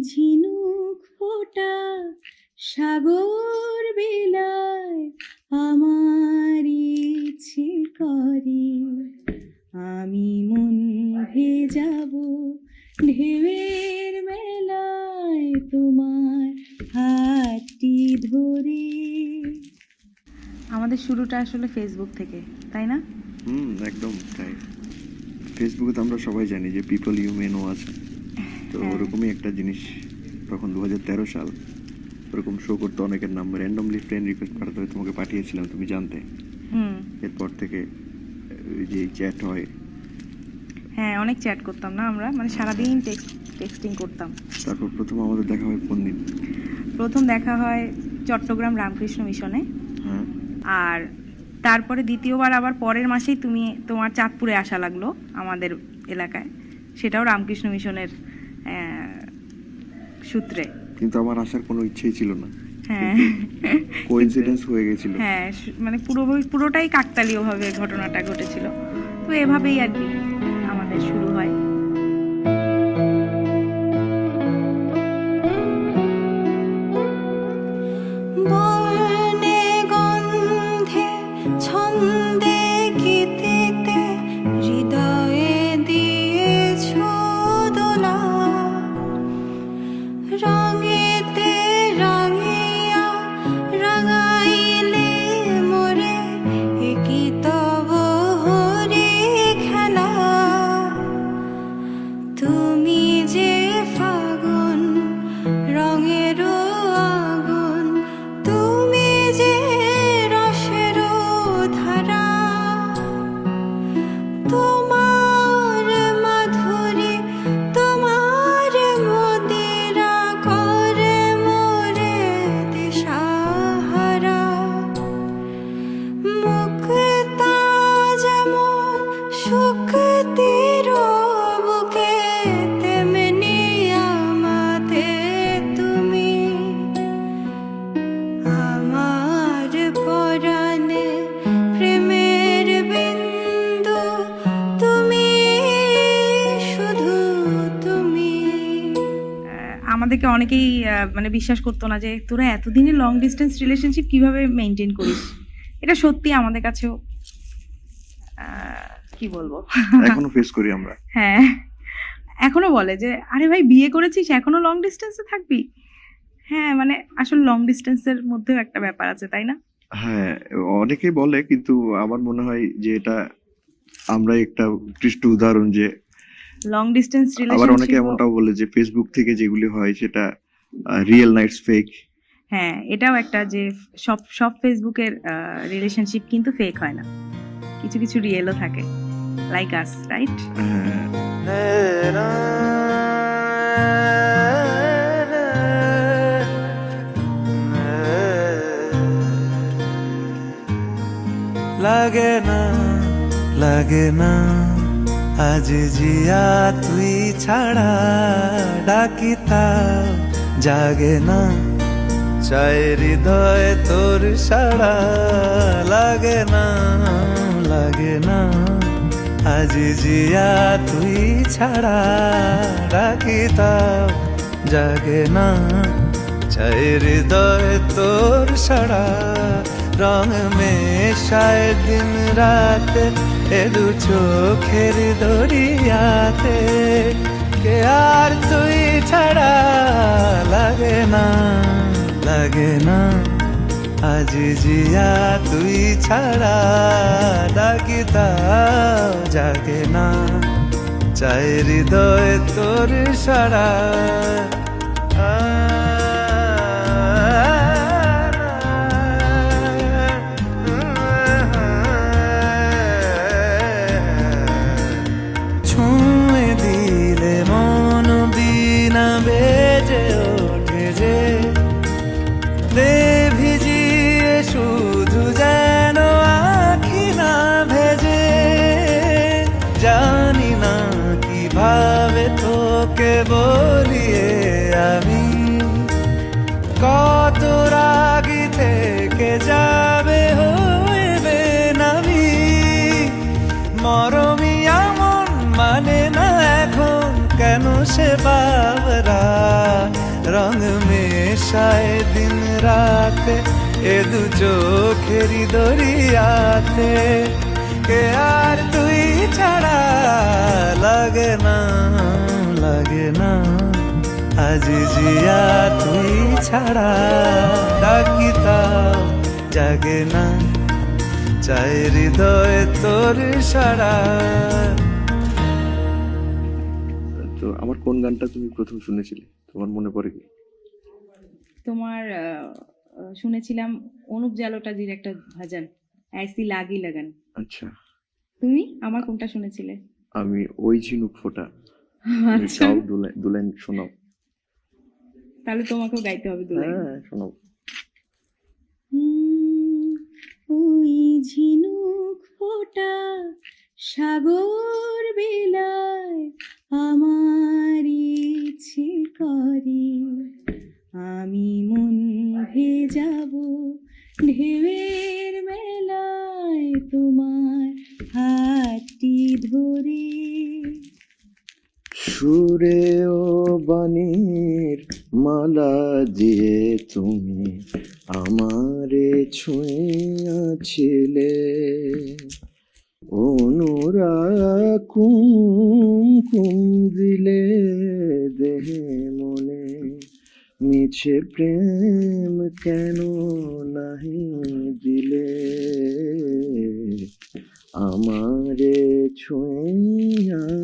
ঝিনুক ফোটা সাগর বেলায় আমার ইচ্ছে করে আমি মন ভেজাবো ঢেউয়ের মেলায় তোমার হাতটি ধরে। আমাদের শুরুটা আসলে ফেসবুক থেকে, তাই না? একদম তাই। ফেসবুকে তো আমরা সবাই জানি যে পিপল ইউ মে নো আছে, তো ওরকমই একটা জিনিস। তখন 2013 সাল, ওরকম শো করতো অনেকের নাম্বার, র্যান্ডমলি ফ্রেন্ড রিকোয়েস্ট পাঠাতে হবে, তোমাকে পাঠিয়েছিলাম, তুমি জানতে। এরপর থেকে যে চ্যাট হয়, হ্যাঁ অনেক চ্যাট করতাম না আমরা, মানে সারাদিন টেক্সটিং করতাম। তারপর প্রথম আমাদের দেখা হয় কোন দিন? প্রথম দেখা হয় চট্টগ্রাম রামকৃষ্ণ মিশনে। হ্যাঁ। আর তারপরে দ্বিতীয়বার আবার পরের মাসেই তোমার চাঁদপুরে আসা লাগলো আমাদের এলাকায়, সেটাও রামকৃষ্ণ মিশনের সূত্রে। কিন্তু আমার আসার কোনো ইচ্ছেই ছিল না। হ্যাঁ, কোইন্সিডেন্স হয়ে গেছিল। হ্যাঁ, মানে পুরোটাই কাকতালীয়ভাবে ঘটনাটা ঘটেছিল। তো এভাবেই আর কি আমাদের শুরু হয়। বর্ণে গন্ধে ছন্দে গীতিতে হৃদয়ে দিয়েছো দোলা, রঙেতে রাঙিয়া রাঙাইলে মোরে একই তব হরি খেলা। তুমি যে ফাগুন রঙেরও আগুন, তুমি যে রসেরও ধারা, তোমার মাধুরী তোমার মদিরা করে মোরে দিশাহারা। মুক্তা যেমন শুকতির বুকে, তেমনি আমাদের তুমি। আমার পরাণে প্রেমের বিন্দু তুমি, শুধু তুমি। আমাদেরকে অনেকেই মানে বিশ্বাস করতো না যে তোরা এতদিনের লং ডিস্টেন্স রিলেশনশিপ কিভাবে মেনটেন করিস। এটা সত্যি আমাদের কাছেও কি বলবো, এখনো ফেস করি আমরা। হ্যাঁ, এখনো বলে যে আরে ভাই বিয়ে করেছিস এখনো লং ডিস্টেন্সে থাকবি। হ্যাঁ, মানে আসলে লং ডিস্টেন্সের মধ্যেও একটা ব্যাপার আছে, তাই না? হ্যাঁ, অনেকেই বলে, কিন্তু আমার মনে হয় যে এটা আমরা একটা উৎকৃষ্ট উদাহরণ। যে লং ডিস্টেন্স আবার অনেকে রিলেশনশিপ, এমনটাও বলে যে ফেসবুক থেকে যেগুলি হয় সেটা রিয়েল নাইটস ফেক। হ্যাঁ এটাও একটা যে সব ফেসবুকের রিলেশনশিপ কিন্তু ফেক হয় না, কিছু কিছু রিয়েলও থাকে, লাইক আস, রাইট? লাগে না লাগে না আজ জিয়া তুই ছাড়া, ডাকিতা জাগে না চাই হৃদয় তোর সাড়া। লাগে না লাগে না আজ জিয়া তুই ছাড়া, ডাকিতা জাগে না চাই হৃদয় তোর সাড়া। রং মেশায় দিন রাতে এ দু চোখের দরিয়াতে, কে আর তুই ছাড়া। লাগে না লাগে না আজ জিয়া তুই ছাড়া, ডাকিতা জাগে না চাই হৃদয় তোর সাড়া। ছুঁয়ে দিলে মন বিনা বেজে ওঠে যে, দে ভিজিয়ে শুধু যেন আখি না ভেজে। জানি না কিভাবে তোকে বলিয়ে আমি, কত রাগি থেকে যাবে হইবে নামি। মরমিয়া মন মানে না এখন কেন যেন সে বাবরা রং মেশায় দিন রাতে এ দু চোখেরই দরিয়াতে কে আর তুই ছাড়া লাগে না আজ জিয়া তুই ছাড়া ডাকি তাও জাগে না চাই হৃদয় তোর সারা। তো আমার কোন গানটা তুমি প্রথম শুনেছিলে, তোমার মনে পড়ে কি? তোমার শুনেছিলাম অনুপ জালোটাজির একটা ভজন ऐसी लागी लगन। আচ্ছা, তুমি আমার কোনটা শুনেছিলে? আমি ওই ঝিনুক ফোঁটা। আচ্ছা, গাও দু লাইন শোনাও। তাহলে তোমাকেও গাইতে হবে দু লাইন। হ্যাঁ শোনাও। ওই ঝিনুক ফোঁটা সাগর বেলায় আমার ইচ্ছে করে আমি মন ভেজাবো ঢেউয়ের মেলায় তোমার হাতটি ধরে। সুরে ও বাণীর মালা দিয়ে তুমি আমারে ছুঁয়েছিলে, অনুরাগ কুমকুম দিলে দেহে মনে, মিছে প্রেম কেন নাহি দিলে, আমারে ছুঁয়েছিলে।